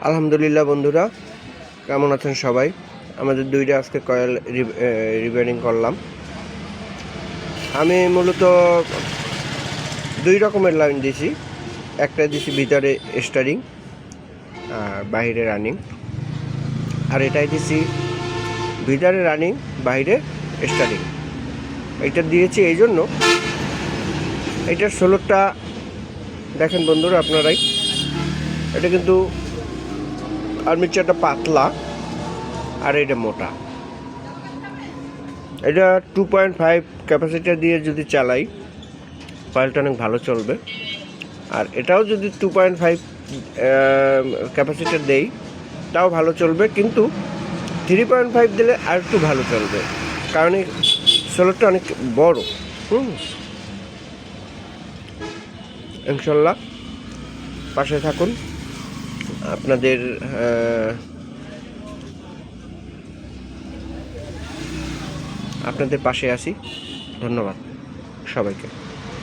আলহামদুলিল্লাহ বন্ধুরা, কেমন আছেন সবাই? আমাদের দুইটা আজকে কয়েল রিপেয়ারিং করলাম। আমি মূলত দুই রকমের লাইন দিছি। একটা দিছি ভিতরে স্টারিং আর বাইরে রানিং, আর এটাই দিছি ভিতরে রানিং বাইরে স্টারিং। এটা দিয়েছি এই জন্য, এটার সোলরটা দেখেন বন্ধুরা আপনারাই। এটা কিন্তু আর্মেচারটা পাতলা আর এটা মোটা। এটা 2.5 ক্যাপাসিটার দিয়ে যদি চালাই কয়েলটা অনেক ভালো চলবে। আর এটাও যদি 2.5 ক্যাপাসিটার দেই তাও ভালো চলবে, কিন্তু 3.5 দিলে আর একটু ভালো চলবে, কারণ এই সোলারটা অনেক বড়। ইনশাল্লাহ পাশে থাকুন, আপনাদের পাশে আছি। ধন্যবাদ সবাইকে।